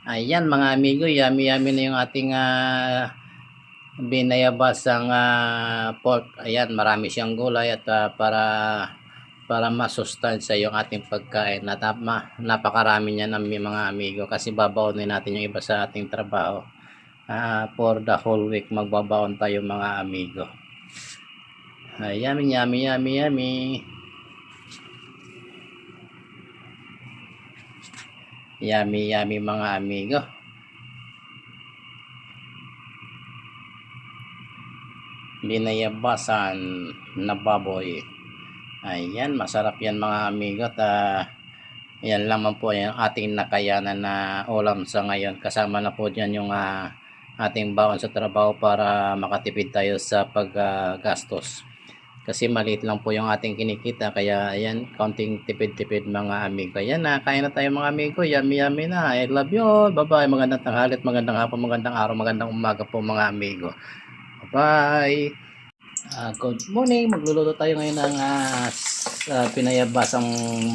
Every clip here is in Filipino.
Ayan mga amigo, yummy-yummy na yung ating binayabasang pork. Ayan, marami siyang gulay at para masustansya yung ating pagkain. At napakarami niya ng mga amigo kasi babaonin natin yung iba sa ating trabaho. For the whole week magbabaon tayo mga amigo. Yummy, yummy, yummy, yummy. Yummy, yummy mga amigo. Binayabasan na baboy. Ayan, masarap yan mga amigo. At yan lamang po yung ating nakayanan na ulam sa ngayon. Kasama na po dyan yung ating baon sa trabaho para makatipid tayo sa paggastos. Kasi maliit lang po yung ating kinikita. Kaya ayan, counting tipid-tipid mga amigo. Ayan na, kain na tayo mga amigo. Yummy yummy na. I love you all. Bye-bye. Magandang tanghali, magandang hapon, magandang araw, magandang umaga po mga amigo. Bye! Good morning! Magluluto tayo ngayon ng pinayabasang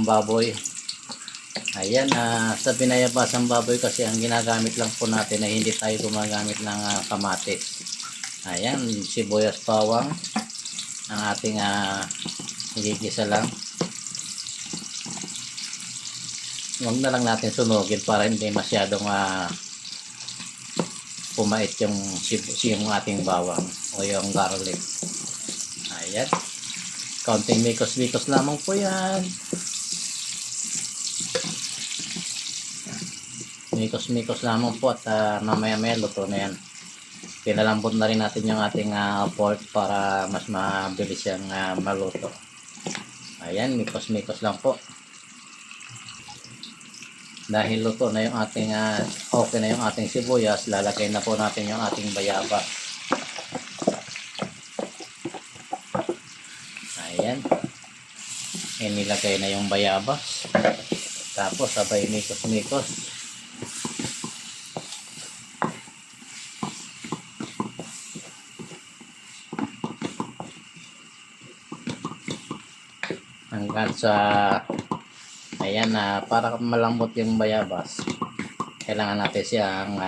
baboy. Ayan, sa pinayabasang baboy kasi ang ginagamit lang po natin ay hindi tayo gumagamit ng kamatis. Ayan, sibuyas bawang ang ating igigisa lang. Huwag na lang natin sunugin para hindi masyadong pumait yung ating bawang o yung garlic. Ayan, kaunting mikos-mikos lamang po yan. Mikos-mikos lamang po at mamaya-maya luto na yan. Pinalambot na rin natin yung ating pork para mas mabilis siyang maluto. Ayan, mikos-mikos lang po. Dahil luto na yung ating okay na yung ating sibuyas, lalagay na po natin yung ating bayaba. Ayan, inilagay na yung bayabas. Tapos sabay mikos-mikos. Hanggang sa ayan, para malambot yung bayabas, kailangan natin siyang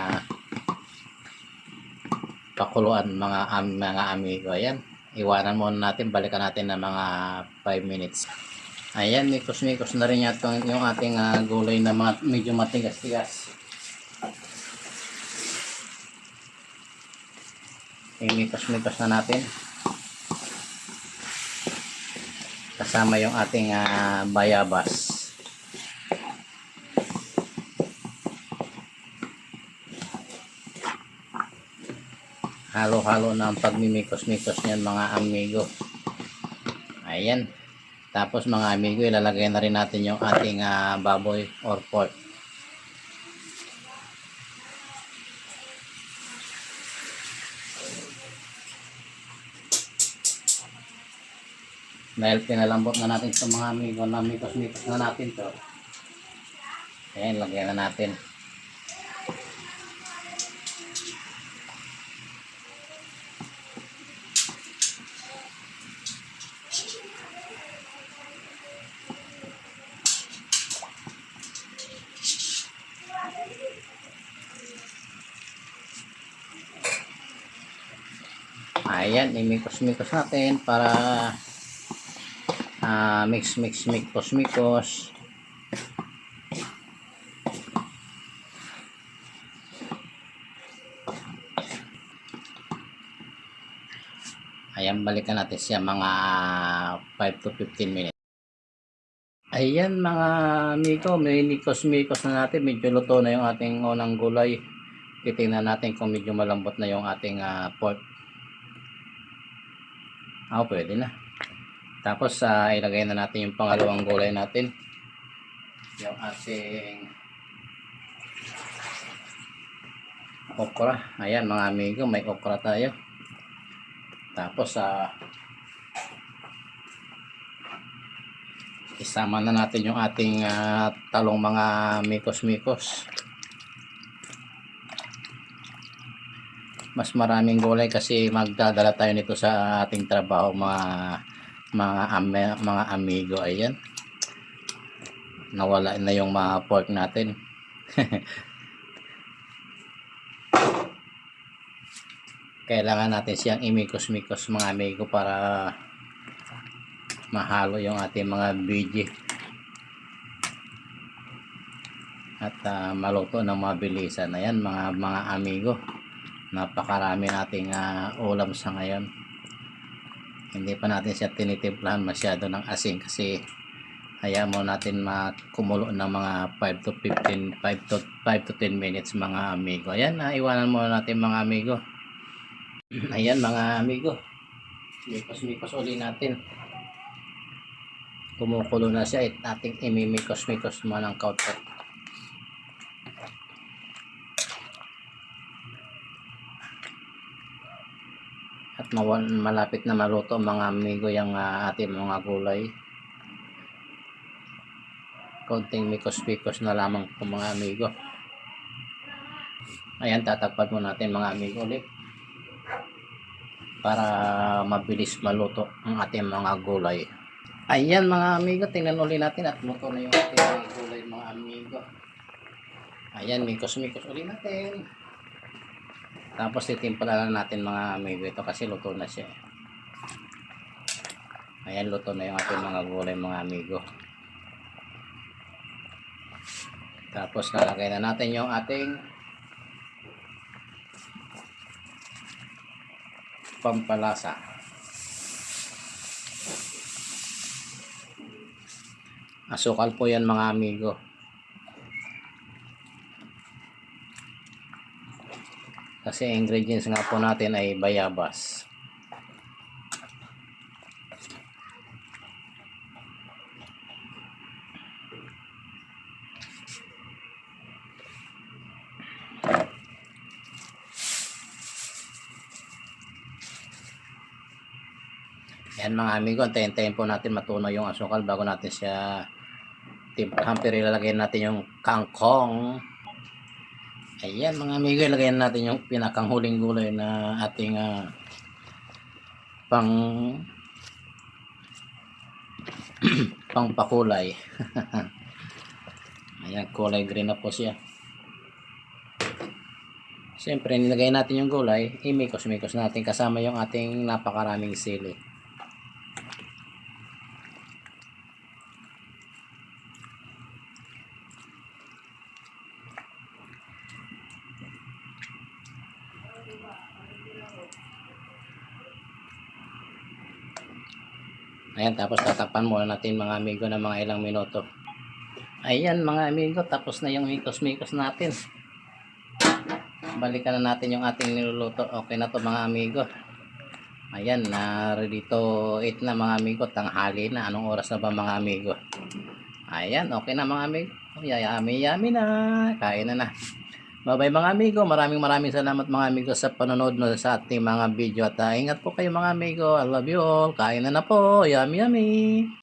pakuluan mga amigo. Ayan, iwanan muna natin, balikan natin ng mga 5 minutes. Ayan, mikos-mikos na rin yung ating gulay na medyo matigas-tigas. Mikos-mikos na natin kasama yung ating bayabas. Halo-halo na ang pagmimikos-mikos niyan mga amigo. Ayan, tapos mga amigo, ilalagay na rin natin yung ating baboy or pork. Dahil pinalambot na natin sa mga amigo na mikos-mikos na natin to. Ayan, lagyan na natin. Ayan, imikos-mikos natin para mikos-mikos. Ayan, balikan natin siya mga 5 to 15 minutes. Ayan mga amigo, may mikos-mikos na natin. Medyo luto na yung ating unang gulay. Titingnan natin kung medyo malambot na yung ating pork. Pwede na. Tapos ilagay na natin yung pangalawang gulay natin. Yung ating okra. Ayan mga amigo, may okra tayo. Tapos isama na natin yung ating talong mga mikos-mikos. Mas maraming gulay kasi magdadala tayo nito sa ating trabaho mga amigo. Ayan, nawala na yung mga pork natin. kailangan natin siyang imikos-mikos mga amigo para mahalo yung ating mga biji at maluto ng mabilisan. Ayan mga amigo, napakarami nating ulam sa ngayon. Hindi pa natin siya tinitimplahan masyado ng asin kasi hayaan mo natin makumulo ng mga 5 to 10 minutes mga amigo. Ayan, iwanan muna natin mga amigo. Ayan mga amigo, mikos-mikos uli natin. Kumukulo na siya, ating imimikos-mikos mo ng kautot. At malapit na maluto mga amigo yung ating mga gulay. Konting mikos-mikos na lamang po mga amigo. Ayan, tatakpan mo natin mga amigo ulit para mabilis maluto ang ating mga gulay. Ayan mga amigo, tingnan ulit natin at luto na yung ating mga gulay mga amigo. Ayan, mikos-mikos ulit natin. Tapos titimpla na natin mga amigo ito kasi luto na siya. Ayan, luto na yung ating mga gulay mga amigo. Tapos lalagay na natin yung ating pampalasa. Asukal po yan mga amigo. Kasi ingredients nga po natin ay bayabas. Ayan mga amigo, antayin-tayin po natin matunaw yung asukal bago natin siya timplahan. Pero ilalagay natin yung kangkong. Ayan mga amigo, ilagay natin yung pinakanghuling gulay na ating pangpakulay. Ayan, kulay green na po siya. Siyempre, nilagay natin yung gulay, imikos-mikos natin kasama yung ating napakaraming sili. Ayan, tapos tatakpan muna natin mga amigo ng mga ilang minuto. Ayan mga amigo, tapos na yung mikos-mikos natin. Balikan na natin yung ating niluluto. Okay na to mga amigo. Ayan, ready to eat na mga amigo. Tanghali na. Anong oras na ba mga amigo? Ayan, okay na mga amigo. Yummy na. Kain na. Bye-bye mga amigo. Maraming salamat mga amigo sa panonood sa ating mga video. At ingat po kayo mga amigo. I love you all. Kain na po. Yummy.